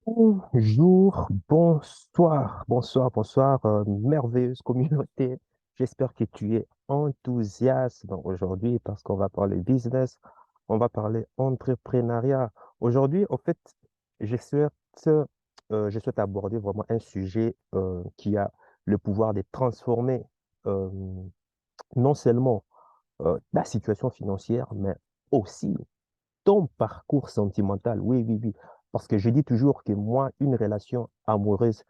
Bonjour, bonsoir, merveilleuse communauté. J'espère que tu es enthousiaste aujourd'hui parce qu'on va parler business, on va parler entrepreneuriat. Aujourd'hui, en fait, je souhaite, je souhaite aborder vraiment un sujet qui a le pouvoir de transformer euh, non seulement la situation financière, mais aussi ton parcours sentimental. Oui, oui, oui. Parce que je dis toujours que moi, une relation amoureuse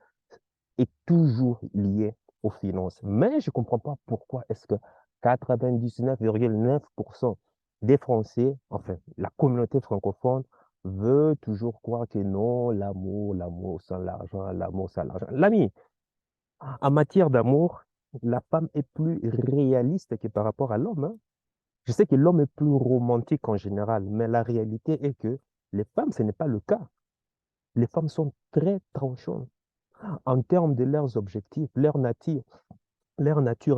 est toujours liée aux finances. Mais je ne comprends pas pourquoi est-ce que 99,9% des Français, enfin, la communauté francophone, veut toujours croire que non, l'amour sans l'argent, l'amour sans l'argent. L'ami, en matière d'amour, la femme est plus réaliste que par rapport à l'homme, hein. Je sais que l'homme est plus romantique en général, mais la réalité est que les femmes, ce n'est pas le cas. Les femmes sont très tranchantes en termes de leurs objectifs, leur nature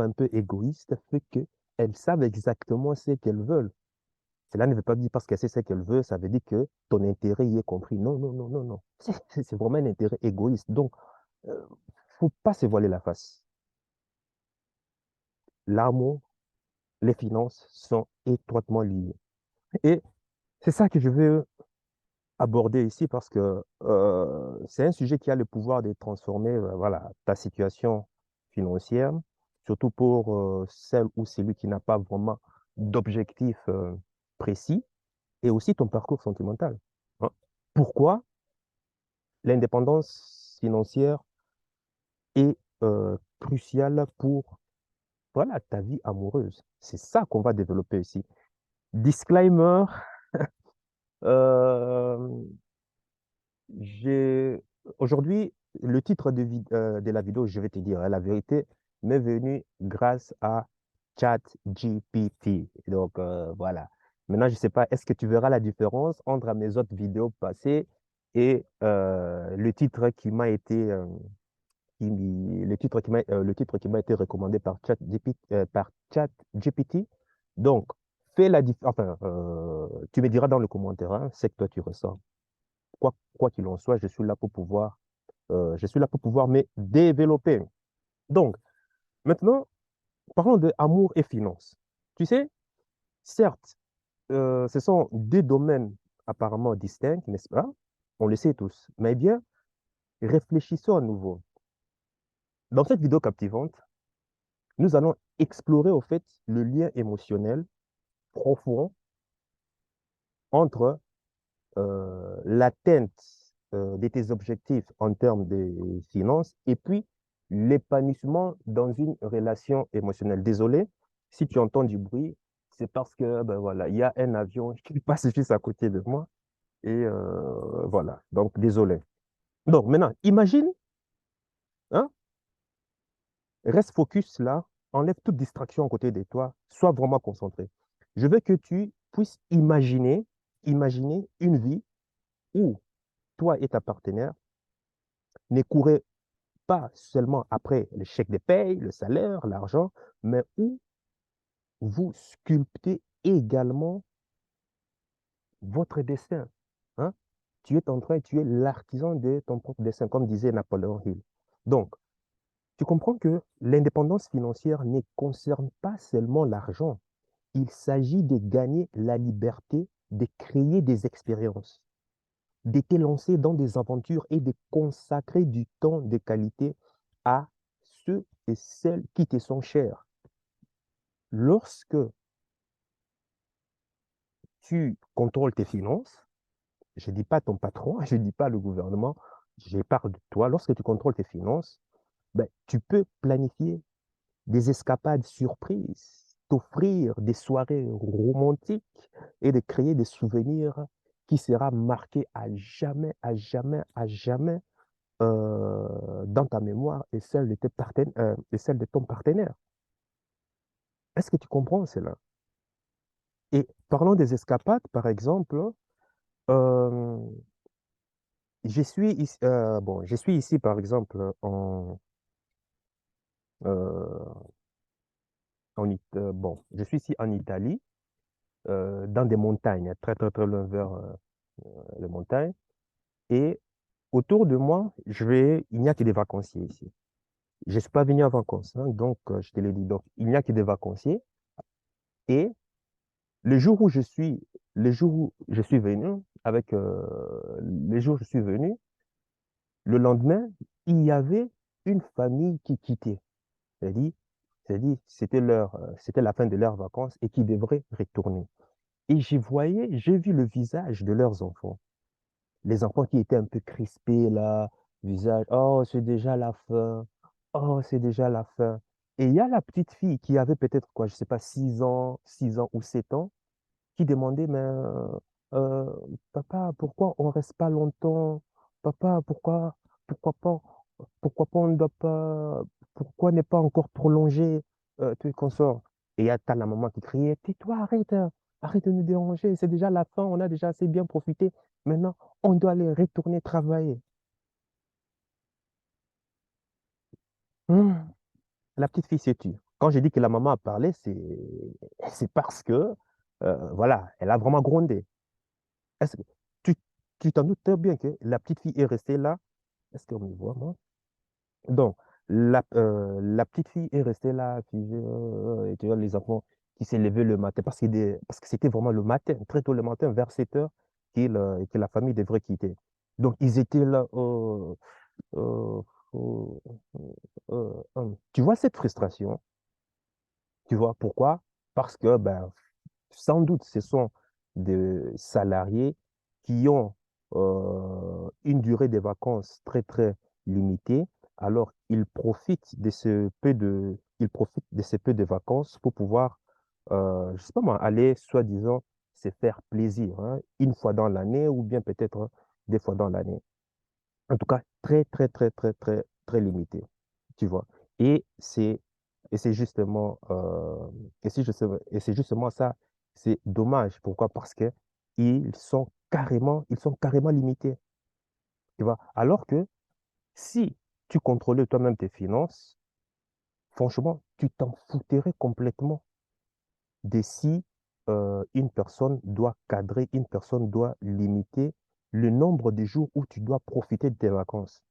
un peu égoïste fait qu'elles savent exactement ce qu'elles veulent. Cela ne veut pas dire parce qu'elle sait ce qu'elle veut, ça veut dire que ton intérêt y est compris. Non, non, non, non, non. C'est vraiment un intérêt égoïste. Donc, faut pas se voiler la face. L'amour, les finances sont étroitement liées. Et c'est ça que je veux aborder ici parce que c'est un sujet qui a le pouvoir de transformer voilà, ta situation financière, surtout pour celle ou celui qui n'a pas vraiment d'objectif précis, et aussi ton parcours sentimental, hein. Pourquoi l'indépendance financière est cruciale pour voilà, ta vie amoureuse? C'est ça qu'on va développer ici. Disclaimer, euh, J'ai aujourd'hui le titre de la vidéo, je vais te dire, hein, la vérité, m'est venu grâce à ChatGPT. Donc voilà. Maintenant, je ne sais pas, est-ce que tu verras la différence entre mes autres vidéos passées et le titre qui m'a été le titre qui m'a été recommandé par ChatGPT. Donc, fais la enfin, tu me diras dans le commentaire, hein, ce que toi tu ressens. Quoi qu'il en soit, je suis là pour pouvoir me développer. Donc, maintenant, parlons de amour et finances. Tu sais, certes, ce sont deux domaines apparemment distincts, n'est-ce pas? On le sait tous. Mais bien, réfléchissons à nouveau. Dans cette vidéo captivante, nous allons explorer au fait le lien émotionnel profond entre l'atteinte de tes objectifs en termes de finances et puis l'épanouissement dans une relation émotionnelle. Désolé, si tu entends du bruit, c'est parce que ben voilà, il y a un avion qui passe juste à côté de moi et voilà. Donc désolé. Donc maintenant, imagine, hein, reste focus là, enlève toute distraction à côté de toi, sois vraiment concentré. Je veux que tu puisses imaginer une vie où toi et ta partenaire ne courez pas seulement après le chèque de paye, le salaire, l'argent, mais où vous sculptez également votre destin, hein. Tu es l'artisan de ton propre destin, comme disait Napoléon Hill. Donc, tu comprends que l'indépendance financière ne concerne pas seulement l'argent. Il s'agit de gagner la liberté de créer des expériences, de te lancer dans des aventures et de consacrer du temps de qualité à ceux et celles qui te sont chers. Lorsque tu contrôles tes finances, je ne dis pas ton patron, je ne dis pas le gouvernement, je parle de toi. Lorsque tu contrôles tes finances, ben, tu peux planifier des escapades surprises, t'offrir des soirées romantiques et de créer des souvenirs qui sera marqués à jamais, à jamais, à jamais dans ta mémoire et celle de et celle de ton partenaire. Est-ce que tu comprends cela? Et parlons des escapades, par exemple, euh, je suis ici, par exemple, euh, bon, je suis ici en Italie, dans des montagnes, très, très, très loin vers les montagnes. Et Autour de moi, il n'y a que des vacanciers ici. Je ne suis pas venu en vacances, hein, donc je te l'ai dit. Donc, il n'y a que des vacanciers. Et le jour où je suis, le jour où je suis venu, les jours où je suis venu, le lendemain, il y avait une famille qui quittait. C'est-à-dire, c'était la fin de leurs vacances et qui devraient retourner. Et j'ai vu le visage de leurs enfants. Les enfants qui étaient un peu crispés là, visage, oh, c'est déjà la fin. Oh, c'est déjà la fin. Et il y a la petite fille qui avait peut-être quoi, je sais pas, 6 ans ou 7 ans, qui demandait, mais euh, papa, pourquoi on reste pas longtemps? Papa, pourquoi pas on ne doit pas, pourquoi n'est pas encore prolongé, tout consort? Et t'as la maman qui criait, tais-toi, arrête, hein, arrête de nous déranger, c'est déjà la fin, on a déjà assez bien profité. Maintenant, on doit aller retourner travailler. Hum, La petite fille s'est tue. Quand j'ai dit que la maman a parlé, c'est parce que, voilà, elle a vraiment grondé. Est-ce que tu tu t'en doutes très bien que la petite fille est restée là? Est-ce qu'on me voit, moi? Donc, la petite fille est restée là, figée, et tu vois les enfants qui s'est levé le matin, parce que c'était vraiment le matin, très tôt le matin, vers 7 heures, que la famille devrait quitter. Donc, ils étaient là. Euh, euh, Tu vois cette frustration? Tu vois pourquoi? Parce que, ben, sans doute, ce sont des salariés qui ont une durée de vacances très, très limitée. Alors, ils profitent de ce peu de vacances pour pouvoir, je sais pas moi, aller, soi-disant, se faire plaisir, hein, une fois dans l'année ou bien peut-être 2 fois dans l'année. En tout cas, très, très, très, très, très, très limité, tu vois. Et c'est, et c'est justement, et c'est justement ça, c'est dommage. Pourquoi? Parce que ils sont carrément limités, tu vois. Alors que si tu contrôlais toi-même tes finances, franchement, tu t'en foutrais complètement de si une personne doit cadrer, une personne doit limiter le nombre de jours où tu dois profiter de tes vacances.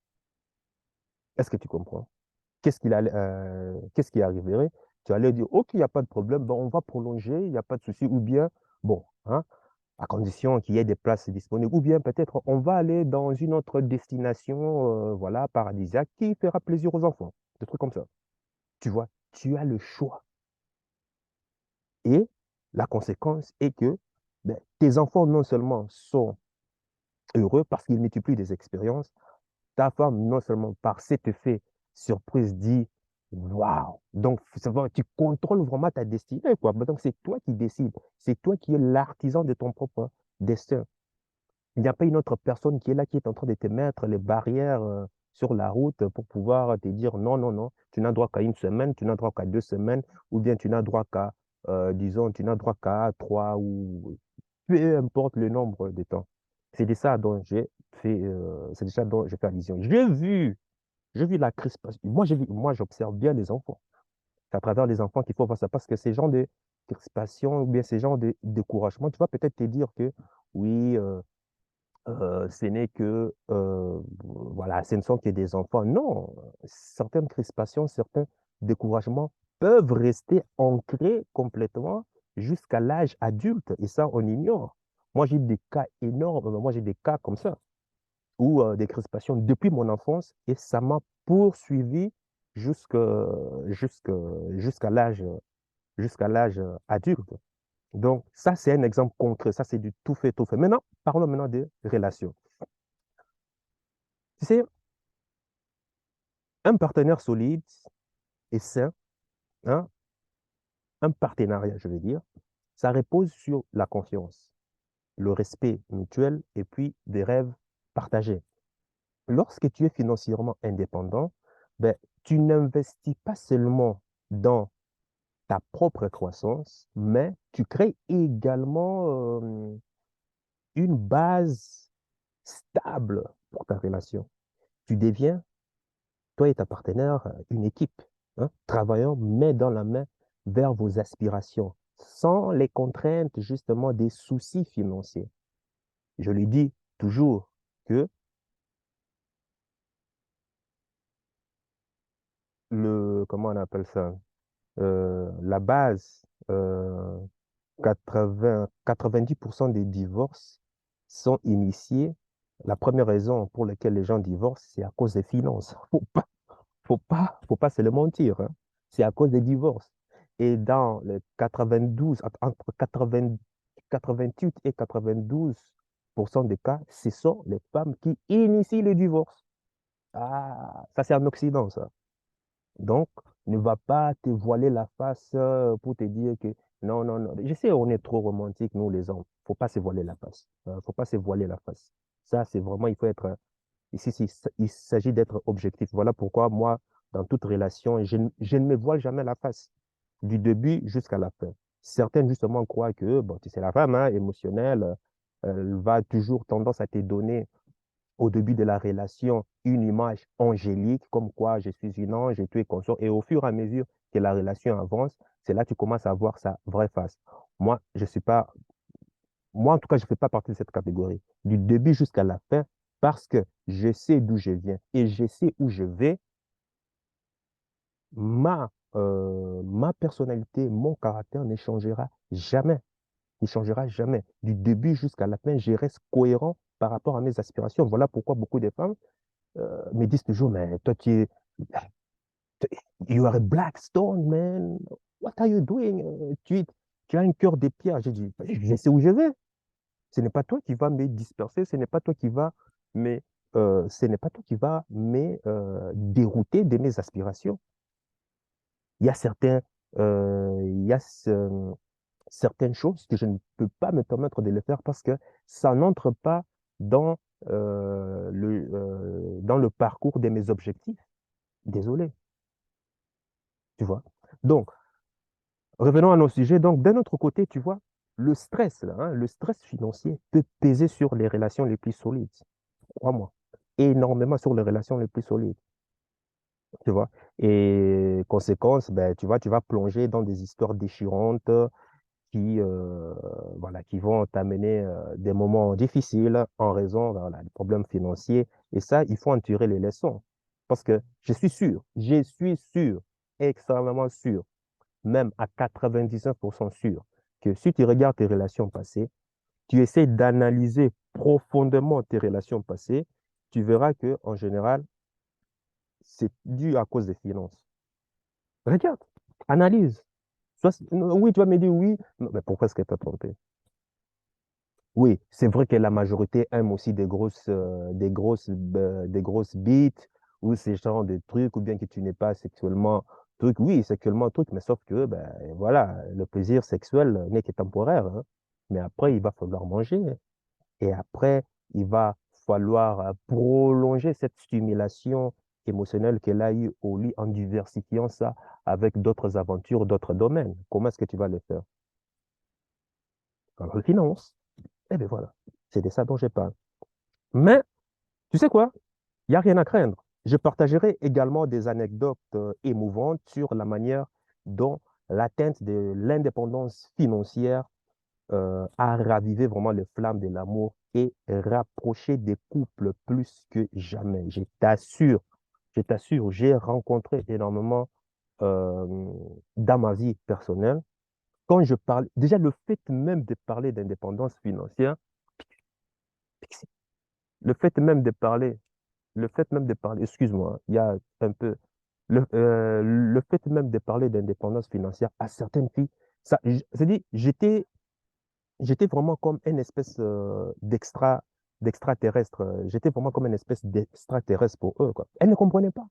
Est-ce que tu comprends? Qu'est-ce qui arriverait? Tu allais dire, OK, il n'y a pas de problème, ben, on va prolonger, il n'y a pas de souci, ou bien, bon, hein, à condition qu'il y ait des places disponibles, ou bien peut-être on va aller dans une autre destination, voilà, paradisiaque, qui fera plaisir aux enfants, des trucs comme ça. Tu vois, tu as le choix. Et la conséquence est que ben, tes enfants non seulement sont heureux parce qu'ils multiplient des expériences, ta femme, non seulement par cet effet surprise, dit waouh! Donc, tu contrôles vraiment ta destinée, quoi. Donc, c'est toi qui décides. C'est toi qui es l'artisan de ton propre destin. Il n'y a pas une autre personne qui est là, qui est en train de te mettre les barrières sur la route pour pouvoir te dire non, non, non, tu n'as droit qu'à une semaine, tu n'as droit qu'à 2 semaines, ou bien tu n'as droit qu'à, disons, tu n'as droit qu'à 3 ou peu importe le nombre de temps. C'est de ça dont j'ai fait allusion. J'ai vu la crispation. Moi, j'observe bien les enfants. C'est à travers les enfants qu'il faut voir ça parce que ces gens de crispation ou bien ces gens de découragement, tu vas peut-être te dire que oui, ce n'est que, voilà, ce ne sont que des enfants. Non, certaines crispations, certains découragements peuvent rester ancrés complètement jusqu'à l'âge adulte. Et ça, on ignore. Moi, j'ai des cas énormes. Moi, j'ai des cas comme ça, ou des crispations depuis mon enfance, et ça m'a poursuivi jusque, jusque, jusqu'à l'âge, jusqu'à l'âge adulte. Donc, ça, c'est un exemple concret. Ça, c'est du tout fait, tout fait. Maintenant, parlons maintenant des relations. Tu sais, un partenaire solide et sain, hein, un partenariat, je veux dire, ça repose sur la confiance, le respect mutuel et puis des rêves partagés. Lorsque tu es financièrement indépendant, ben, tu n'investis pas seulement dans ta propre croissance, mais tu crées également une base stable pour ta relation. Tu deviens, toi et ta partenaire, une équipe, hein, travaillant main dans la main vers vos aspirations, sans les contraintes justement des soucis financiers. Je lui dis toujours que comment on appelle ça? La base, 90% des divorces sont initiés. La première raison pour laquelle les gens divorcent, c'est à cause des finances. Faut pas se le mentir, hein. C'est à cause des divorces. Et dans les 92, entre 80 88 et 92% des cas, ce sont les femmes qui initient le divorce. Ah, ça c'est en Occident, ça. Donc, ne va pas te voiler la face pour te dire que non, non, non. Je sais, on est trop romantique, nous les hommes. Faut pas se voiler la face. Faut pas se voiler la face. Ça, c'est vraiment, il faut être ici, il s'agit d'être objectif. Voilà pourquoi moi, dans toute relation, je ne me voile jamais la face, du début jusqu'à la fin. Certaines, justement, croient que, bon, tu sais, la femme, hein, émotionnelle, elle va toujours tendance à te donner, au début de la relation, une image angélique, comme quoi je suis une ange et tu es consort. Et au fur et à mesure que la relation avance, c'est là que tu commences à voir sa vraie face. Moi, je suis pas moi, en tout cas, je ne fais pas partie de cette catégorie, du début jusqu'à la fin, parce que je sais d'où je viens et je sais où je vais. Ma personnalité, mon caractère ne changera jamais. Ne changera jamais. Du début jusqu'à la fin, je reste cohérent par rapport à mes aspirations. Voilà pourquoi beaucoup de femmes me disent toujours, mais toi, you are a black stone, man. What are you doing? Tu as un cœur de pierre. J'ai dit, je sais où je vais. Ce n'est pas toi qui vas me disperser, ce n'est pas toi qui va me dérouter de mes aspirations. Il y a certaines choses que je ne peux pas me permettre de le faire parce que ça n'entre pas dans, dans le parcours de mes objectifs. Désolé, tu vois. Donc, revenons à nos sujets. Donc, d'un autre côté, tu vois, le stress, là, hein, le stress financier peut peser sur les relations les plus solides. Crois-moi, énormément sur les relations les plus solides, tu vois. Et conséquence, ben, tu vois, tu vas plonger dans des histoires déchirantes qui, voilà, qui vont t'amener des moments difficiles en raison, voilà, des problèmes financiers. Et ça, il faut en tirer les leçons. Parce que je suis sûr, extrêmement sûr, même à 99% sûr, que si tu regardes tes relations passées, tu essaies d'analyser profondément tes relations passées, tu verras que en général, c'est dû à cause des finances. Regarde, analyse. Oui, tu vas me dire oui, non, mais pourquoi est-ce qu'elle t'a trompé? Oui, c'est vrai que la majorité aime aussi des grosses bites ou ces genres de trucs, ou bien que tu n'es pas sexuellement truc. Oui, sexuellement truc, mais sauf que, ben, voilà, le plaisir sexuel n'est que temporaire, hein. Mais après, il va falloir manger. Et après, il va falloir prolonger cette stimulation émotionnelle qu'elle a eue au lit en diversifiant ça avec d'autres aventures, d'autres domaines. Comment est-ce que tu vas le faire? Par la finance. Eh bien voilà, c'est de ça dont je parle. Mais, tu sais quoi? Il n'y a rien à craindre. Je partagerai également des anecdotes émouvantes sur la manière dont l'atteinte de l'indépendance financière a ravivé vraiment les flammes de l'amour et rapproché des couples plus que jamais. Je t'assure, j'ai rencontré énormément euh, dans ma vie personnelle. Quand je parle, déjà le fait même de parler d'indépendance financière, le fait même de parler, excuse-moi, hein, il y a un peu, le fait même de parler d'indépendance financière à certaines filles, ça, c'est dit, j'étais vraiment comme une espèce d'extraterrestre. J'étais vraiment comme une espèce d'extraterrestre pour eux, quoi. Elles ne comprenaient pas.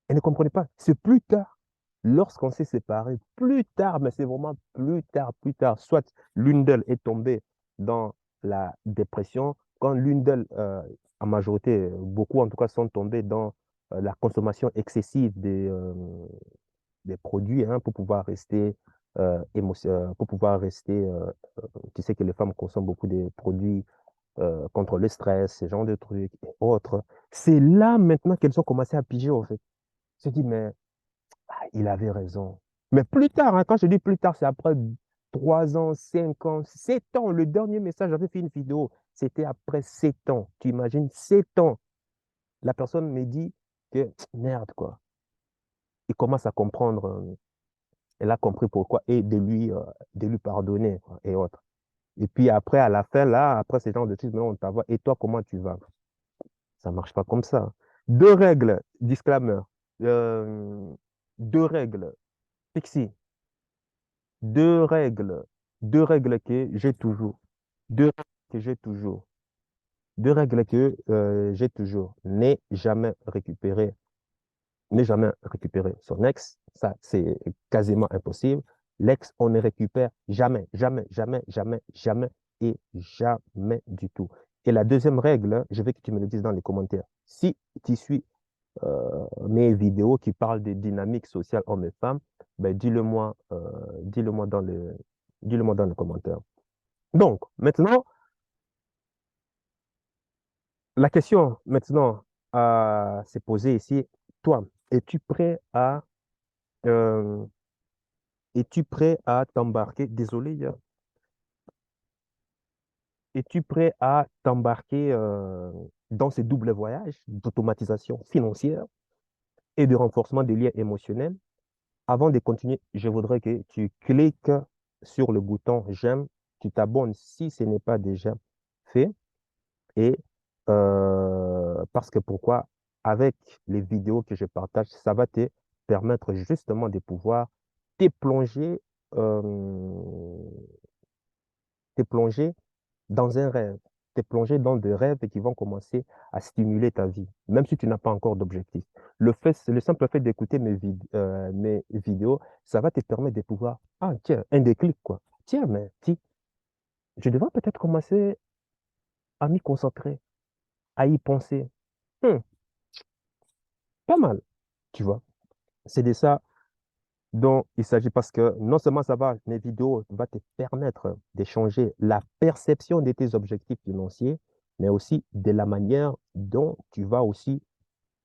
Elles ne comprenaient pas. C'est plus tard, lorsqu'on s'est séparés, plus tard, mais c'est vraiment plus tard, soit l'une d'elles est tombée dans la dépression, quand l'une d'elles, en majorité, beaucoup en tout cas, sont tombées dans la consommation excessive des produits, hein, pour pouvoir rester, tu sais que les femmes consomment beaucoup de produits contre le stress, ce genre de trucs et autres. C'est là maintenant qu'elles ont commencé à piger, en fait. Je dis, mais il avait raison. Mais plus tard, hein, quand je dis plus tard, c'est après 3 ans, 5 ans, 7 ans. Le dernier message, j'avais fait une vidéo, c'était après 7 ans. Tu imagines, 7 ans. La personne me dit que, merde, quoi. il commence à comprendre, elle a compris pourquoi, et de lui pardonner, quoi, et autres. Et puis après, à la fin, là, après ce genre de trucs, maintenant, on t'envoie, et toi, comment tu vas? Ça marche pas comme ça. Deux règles, disclaimer. Euh, deux règles, Pixie. Deux règles. Deux règles que j'ai toujours. Deux règles que j'ai toujours. Deux règles que j'ai toujours. Ne jamais récupérer son ex. Ça, c'est quasiment impossible. L'ex, on ne récupère jamais, jamais, jamais, jamais, jamais et jamais du tout. Et la deuxième règle, je veux que tu me le dises dans les commentaires. Si tu suis mes vidéos qui parlent des dynamiques sociales hommes et femmes, ben dis-le-moi dis-le-moi dans les commentaires. Donc, maintenant, la question maintenant à se poser ici, toi, es-tu prêt à euh, es-tu prêt à t'embarquer? Désolé, es-tu prêt à t'embarquer dans ce double voyage d'automatisation financière et de renforcement des liens émotionnels? Avant de continuer, je voudrais que tu cliques sur le bouton j'aime, tu t'abonnes si ce n'est pas déjà fait. Et parce que pourquoi? Avec les vidéos que je partage, ça va te permettre justement de pouvoir te plonger, euh, te plonger dans un rêve, te plonger dans des rêves qui vont commencer à stimuler ta vie, même si tu n'as pas encore d'objectif. Le simple fait d'écouter mes vidéos, ça va te permettre de pouvoir, ah tiens, un déclic, quoi. Tiens, mais si, je devrais peut-être commencer à m'y concentrer, à y penser. Hmm, pas mal, tu vois. C'est de ça dont il s'agit parce que non seulement mes vidéos vont te permettre d'échanger la perception de tes objectifs financiers, mais aussi de la manière dont tu vas aussi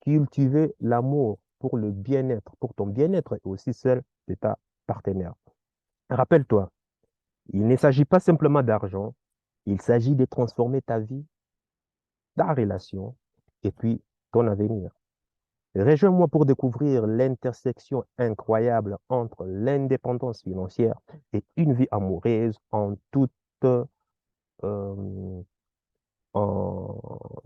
cultiver l'amour pour le bien-être, pour ton bien-être et aussi celle de ta partenaire. Rappelle-toi, il ne s'agit pas simplement d'argent, il s'agit de transformer ta vie, ta relation et puis ton avenir. Rejoins-moi pour découvrir l'intersection incroyable entre l'indépendance financière et une vie amoureuse euh,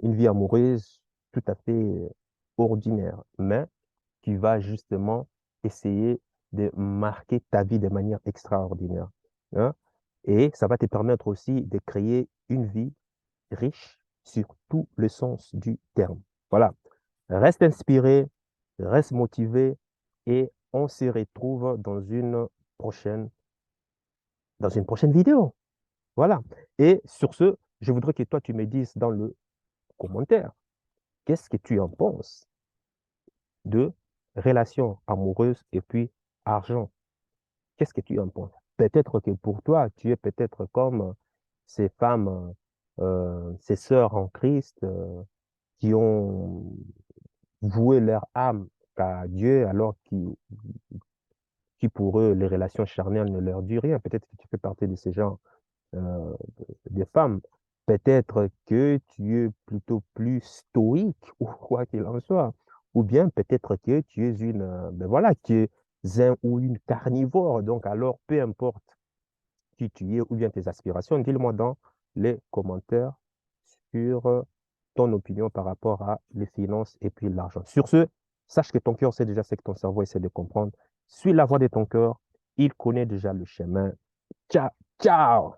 une vie amoureuse tout à fait ordinaire, mais qui va justement essayer de marquer ta vie de manière extraordinaire, hein. Et ça va te permettre aussi de créer une vie riche sur tout le sens du terme. Voilà. Reste inspiré, reste motivé et on se retrouve prochaine, dans une prochaine vidéo. Voilà. Et sur ce, je voudrais que toi, tu me dises dans le commentaire, qu'est-ce que tu en penses de relations amoureuses et puis argent? Qu'est-ce que tu en penses? Peut-être que pour toi, tu es peut-être comme ces femmes, ces sœurs en Christ qui ont voué leur âme à Dieu alors qui pour eux, les relations charnelles ne leur disent rien. Peut-être que tu fais partie de ces gens, euh, des femmes. Peut-être que tu es plutôt plus stoïque, ou quoi qu'il en soit. Ou bien peut-être que tu es ben voilà, tu es un ou une carnivore. Donc alors, peu importe qui tu es ou bien tes aspirations, dis-le-moi dans les commentaires sur ton opinion par rapport à les finances et puis l'argent. Sur ce, sache que ton cœur sait déjà ce que ton cerveau essaie de comprendre. Suis la voie de ton cœur. Il connaît déjà le chemin. Ciao, ciao!